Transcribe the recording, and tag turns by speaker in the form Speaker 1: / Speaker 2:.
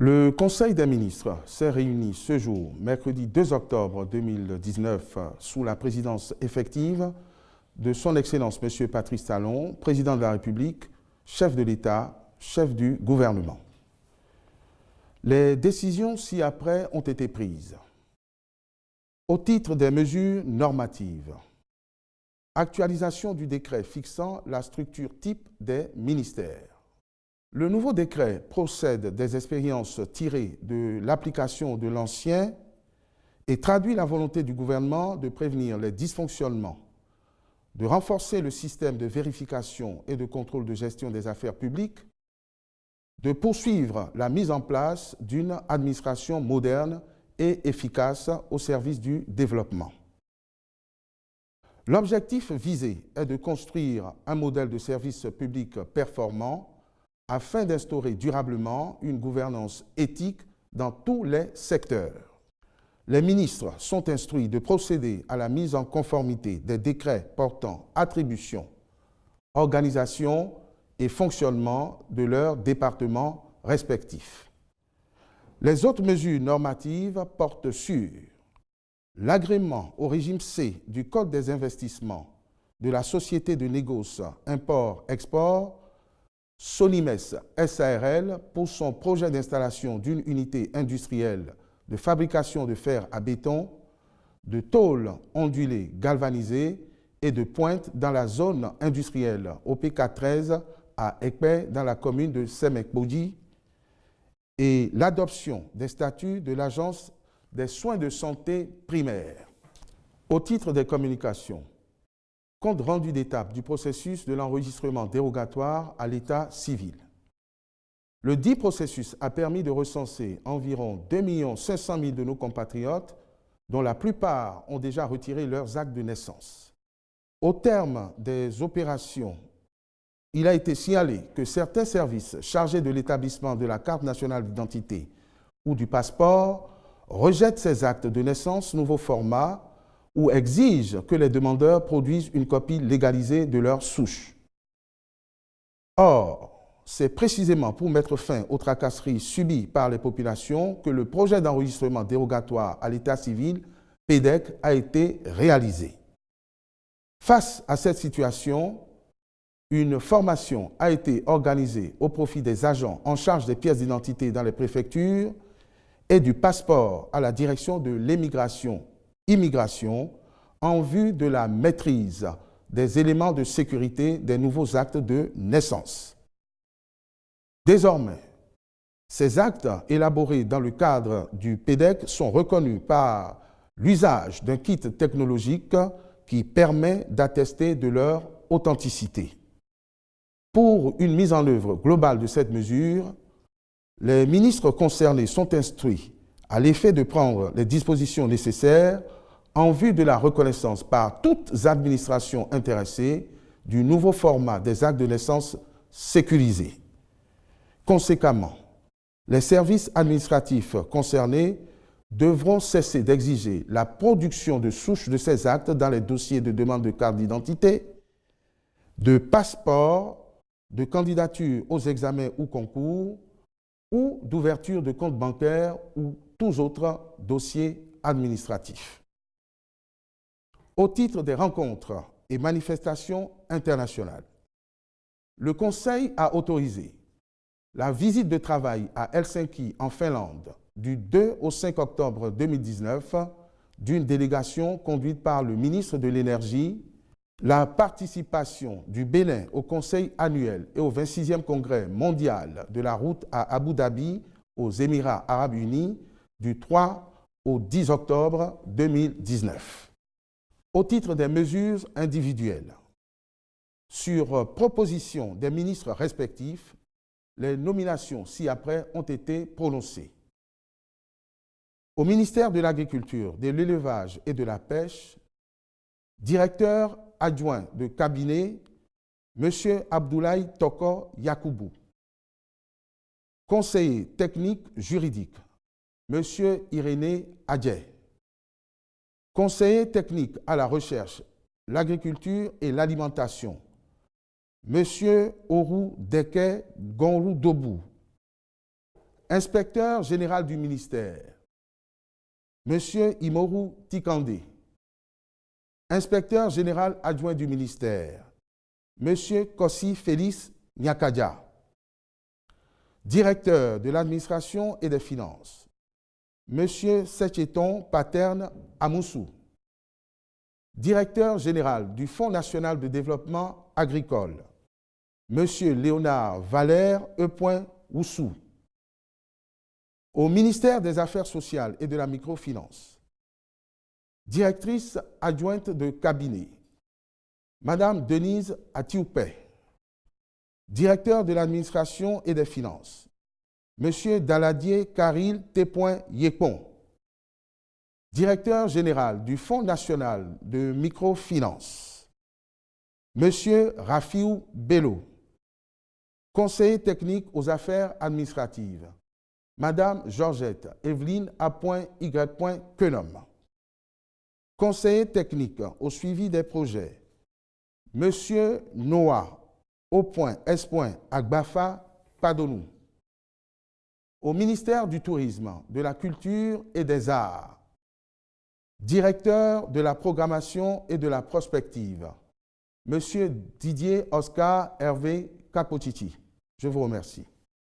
Speaker 1: Le Conseil des ministres s'est réuni ce jour, mercredi 2 octobre 2019, sous la présidence effective de son Excellence M. Patrice Talon, président de la République, chef de l'État, chef du gouvernement. Les décisions ci-après ont été prises. Au titre des mesures normatives, actualisation du décret fixant la structure type des ministères. Le nouveau décret procède des expériences tirées de l'application de l'ancien et traduit la volonté du gouvernement de prévenir les dysfonctionnements, de renforcer le système de vérification et de contrôle de gestion des affaires publiques, de poursuivre la mise en place d'une administration moderne et efficace au service du développement. L'objectif visé est de construire un modèle de service public performant afin d'instaurer durablement une gouvernance éthique dans tous les secteurs. Les ministres sont instruits de procéder à la mise en conformité des décrets portant attribution, organisation et fonctionnement de leurs départements respectifs. Les autres mesures normatives portent sur l'agrément au régime C du Code des investissements de la société de négoce import-export Solimes SARL pour son projet d'installation d'une unité industrielle de fabrication de fer à béton, de tôles ondulées galvanisées et de pointe dans la zone industrielle OPK 13 à Ekpé dans la commune de Semekbodji et l'adoption des statuts de l'Agence des soins de santé primaires. Au titre des communications, compte rendu d'étape du processus de l'enregistrement dérogatoire à l'état civil. Le dit processus a permis de recenser environ 2 500 000 de nos compatriotes, dont la plupart ont déjà retiré leurs actes de naissance. Au terme des opérations, il a été signalé que certains services chargés de l'établissement de la carte nationale d'identité ou du passeport rejettent ces actes de naissance nouveau format ou exigent que les demandeurs produisent une copie légalisée de leur souche. Or, c'est précisément pour mettre fin aux tracasseries subies par les populations que le projet d'enregistrement dérogatoire à l'état civil, PEDEC, a été réalisé. Face à cette situation, une formation a été organisée au profit des agents en charge des pièces d'identité dans les préfectures et du passeport à la direction de l'immigration en vue de la maîtrise des éléments de sécurité des nouveaux actes de naissance. Désormais, ces actes élaborés dans le cadre du PEDEC sont reconnus par l'usage d'un kit technologique qui permet d'attester de leur authenticité. Pour une mise en œuvre globale de cette mesure, les ministres concernés sont instruits à l'effet de prendre les dispositions nécessaires en vue de la reconnaissance par toutes les administrations intéressées du nouveau format des actes de naissance sécurisés. Conséquemment, les services administratifs concernés devront cesser d'exiger la production de souches de ces actes dans les dossiers de demande de carte d'identité, de passeport, de candidature aux examens ou concours, ou d'ouverture de compte bancaire ou tous autres dossiers administratifs. Au titre des rencontres et manifestations internationales, le Conseil a autorisé la visite de travail à Helsinki, en Finlande, du 2 au 5 octobre 2019 d'une délégation conduite par le ministre de l'Énergie, la participation du Bénin au Conseil annuel et au 26e Congrès mondial de la route à Abu Dhabi, aux Émirats arabes unis, du 3 au 10 octobre 2019. Au titre des mesures individuelles, sur proposition des ministres respectifs, les nominations ci-après ont été prononcées. Au ministère de l'Agriculture, de l'Élevage et de la Pêche, directeur adjoint de cabinet, M. Abdoulaye Toko Yakoubou. Conseiller technique juridique, M. Irénée Adjé. Conseiller technique à la recherche, l'agriculture et l'alimentation, M. Oru Deke Gonrou Dobou. Inspecteur général du ministère, M. Imoru Tikandé. Inspecteur général adjoint du ministère, M. Kossi Félix Nyakadja. Directeur de l'administration et des finances, M. Secheton Paterne Amoussou. Directeur général du Fonds national de développement agricole, M. Léonard Valère E. Oussou. Au ministère des Affaires sociales et de la microfinance, directrice adjointe de cabinet, Madame Denise Atioupe. Directeur de l'administration et des finances, M. Daladier Karil T. Yekpon. Directeur général du Fonds national de microfinance, M. Rafiou Bello. Conseiller technique aux affaires administratives, Madame Georgette Evelyne A.Y. Quenom. Conseiller technique au suivi des projets, M. Noah O.S. Agbafa Padonou. Au ministère du Tourisme, de la Culture et des Arts, directeur de la programmation et de la prospective, M. Didier Oscar Hervé Capotiti. Je vous remercie.